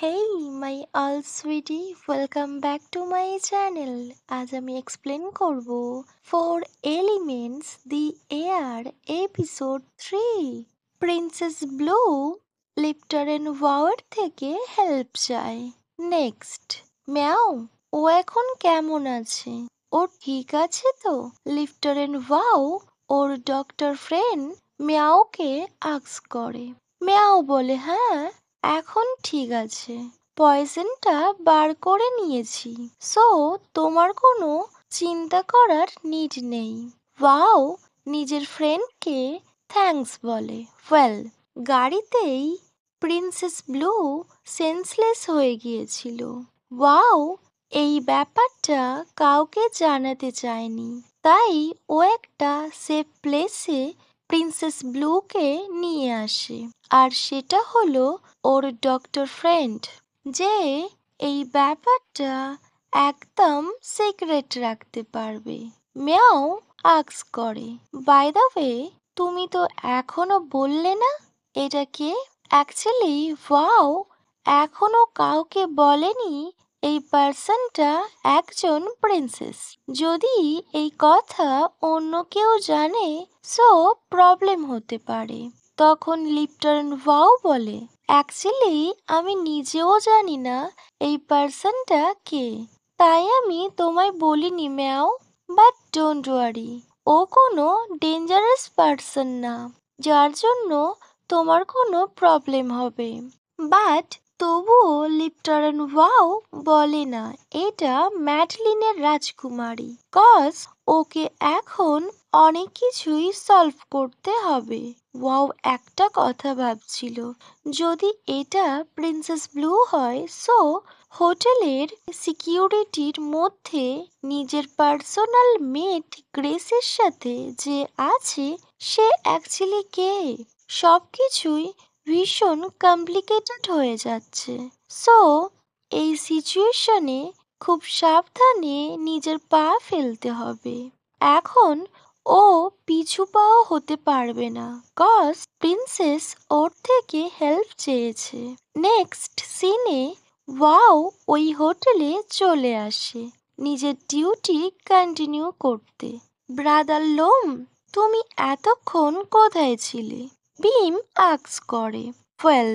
Hey my all sweetie, welcome back to my channel. আজ আমি explain করব four elements the air episode 3। Princess blue Lipter and ওয়াওয়ের থেকে help চায়। Next, ম্যাও ও এখন কেমন আছে? ও ঠিক আছে তো? লিপ্টার এন্ড ওয়াও ওর ডক্টর ফ্রেন্ড ম্যাওকে আস্ক করে। ম্যাও বলে হ্যাঁ, এখন ঠিক আছে, পয়জনটা বার করে নিয়েছি, সো তোমার কোনো চিন্তা করার নিড নেই। ওয়াও নিজের ফ্রেন্ডকে থ্যাঙ্কস বলে। ওয়েল, গাড়িতেই প্রিন্সেস ব্লু সেন্সলেস হয়ে গিয়েছিল। ওয়াও এই ব্যাপারটা কাউকে জানাতে চায়নি, তাই ও একটা সেফ প্লেসে প্রিন্সেস ব্লুকে নিয়ে আসে। আর সেটা হলো ওর ডক্টর ফ্রেন্ড, যে এই ব্যাপারটা একদম সিক্রেট রাখতে পারবে। ম্যাও আস্ক করে, বাই দ্য ওয়ে তুমি তো এখনো বললে না এটা কে? অ্যাকচুয়ালি ওয়াও এখনো কাউকে বলেনি এই পার্সনটা একজন প্রিন্সেস। যদি এই কথা অন্য কেউ জানে, সো প্রবলেম হতে পারে। তখন লিপ্টন ওয়াও বলে, অ্যাকচুয়ালি আমি নিজেও জানি না এই পার্সনটা কে, তাই আমি তোমায় বলিনি ম্যাও। বাট ডোন্ট ওয়ারি, ও কোনো ডেঞ্জারাস পার্সন না যার জন্য তোমার কোনো প্রবলেম হবে। বাট তবুও লিপ্টার এন্ড ওয়াও বলে না এটা ম্যাডলিনের রাজকুমারী, কজ ওকে এখন অনেক কিছুই সলভ করতে হবে। ওয়াও একটা কথা ভাবছিল, যদি এটা প্রিন্সেস ব্লু হয়, সো হোটেলের সিকিউরিটির মধ্যে নিজের পার্সোনাল মেট গ্রেসের সাথে যে আছে, সে অ্যাকচুয়ালি কে? সবকিছুই ভীষণ কমপ্লিকেটেড হয়ে যাচ্ছে। সো এই সিচুয়েশনে খুব সাবধানে নিজের পা ফেলতে হবে। এখন ও পিছু পাও হতে পারবে না, কজ প্রিন্সেস ওর থেকে হেল্প চেয়েছে। নেক্সট সিনে ওয়াও ওই হোটেলে চলে আসে নিজের ডিউটি কন্টিনিউ করতে। ব্রাদার লোম, তুমি এতক্ষণ কোথায় ছিলে? বিম আস্ক করে। ওয়েল,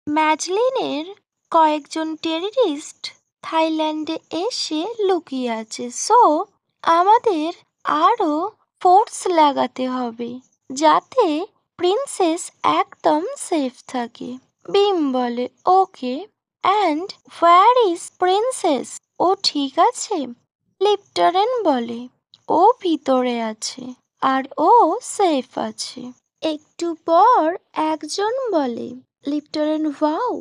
ম্যাডলিনের কয়েকজন টেররিস্ট থাইল্যান্ডে এসে লুকিয়ে আছে, সো আমাদের আরো ফোর্স লাগাতে হবে যাতে প্রিন্সেস একদম সেফ থাকে। বিম বলে ওকে, অ্যান্ড হোয়ার ইজ প্রিন্সেস? ও ঠিক আছে? লিপ্টরেন বলে ও ভিতরে আছে আর ও সেফ আছে। একটু পর একজন বলে, লিপ্টরেন ওয়াও,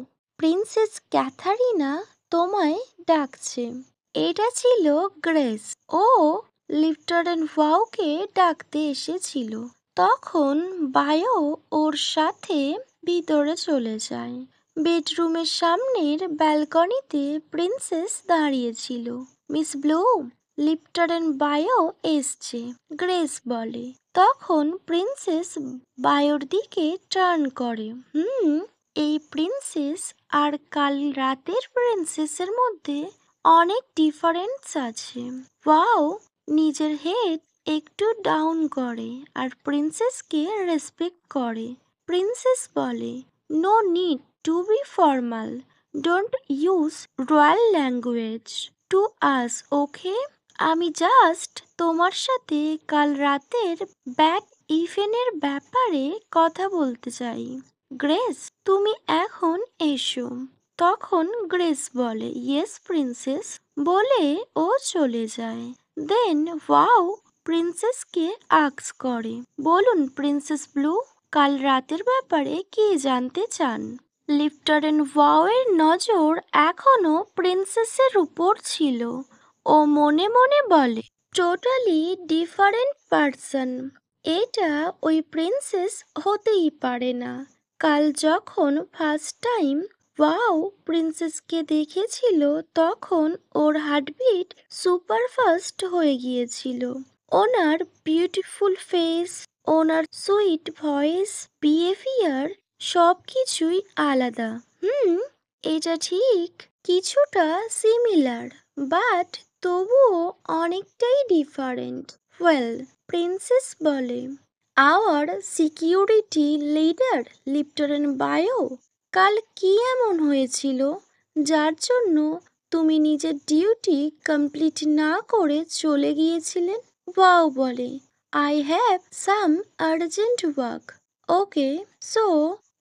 প্রিন্সেস ক্যাথারিনা তোমায় ডাকছে। এটা ছিল গ্রেস, ও লিপ্টরেন ওয়াওকে ডাকতে এসেছিল। তখন বায়ো ওর সাথে ভিতরে চলে যায়। বেডরুমের সামনের ব্যালকনিতে প্রিন্সেস দাঁড়িয়েছিল। মিস ব্লু, লিপ্টর এন্ড বায়ো এসছে, গ্রেস বলে। তখন প্রিন্সেস বায়োর দিকে টার্ন করে। এই প্রিন্সেস আর কাল রাতের প্রিন্সেসের মধ্যে অনেক ডিফারেন্স আছে। ওয়াও নিজের হেড একটু ডাউন করে আর প্রিন্সেসকে রেসপেক্ট করে। প্রিন্সেস বলে, no need to be formal, don't use royal language to us, okay? আমি জাস্ট তোমার সাথে কাল রাতের ব্যাক ইভেন্টের ব্যাপারে কথা বলতে চাই। গ্রেস, তুমি এখন এসো। তখন গ্রেস বলে, ইয়েস প্রিন্সেস, বলে ও চলে যায়। দেন ওয়াও প্রিন্সেসকে আস্ক করে, বলুন প্রিন্সেস ব্লু, কাল রাতের ব্যাপারে কি জানতে চান? লিপ্টর এন্ড ওয়াও এর নজর এখনো প্রিন্সেসের উপর ছিল। ও মনে মনে বলে, টোটালি ডিফারেন্ট পার্সন, এটা ওই প্রিন্সেস হতেই পারে না। কাল যখন ফার্স্ট টাইম ওয়াও প্রিন্সেসকে দেখেছিল, তখন ওর হার্টবিট সুপার ফাস্ট হয়ে গিয়েছিল। ওনার বিউটিফুল ফেস, ওনার সুইট ভয়েস, বিহেভিয়ার সব কিছুই আলাদা। এটা ঠিক কিছুটা সিমিলার, বাট তবুও অনেকটাই ডিফারেন্ট। ওয়েল, প্রিন্সেস বলে, আওয়ার সিকিউরিটি লিডার লিপ্টন বায়ো, কাল কি এমন হয়েছিল যার জন্য তুমি নিজের ডিউটি কমপ্লিট না করে চলে গিয়েছিলেন? ওয়াও বলে, I have some urgent work. Okay, so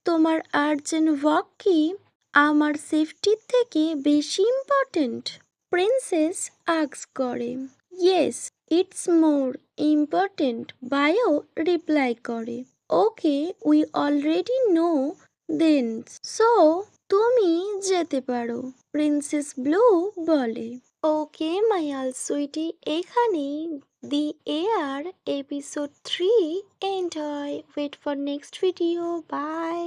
তোমার আর্জেন্ট ওয়ার্ক কি আমার সেফটির থেকে বেশি ইম্পর্টেন্ট? প্রিন্সেস আস্ক করে। ইয়েস, ইটস মোর ইম্পর্টেন্ট, বায়ো রিপ্লাই করে। Okay, we already know then, so তুমি যেতে পারো, প্রিন্সেস ব্লু বলে। ওকে মাই সুইটি, এখানেই দি এয়ার এপিসোড 3 এন্ড হয়। Wait for next video. By.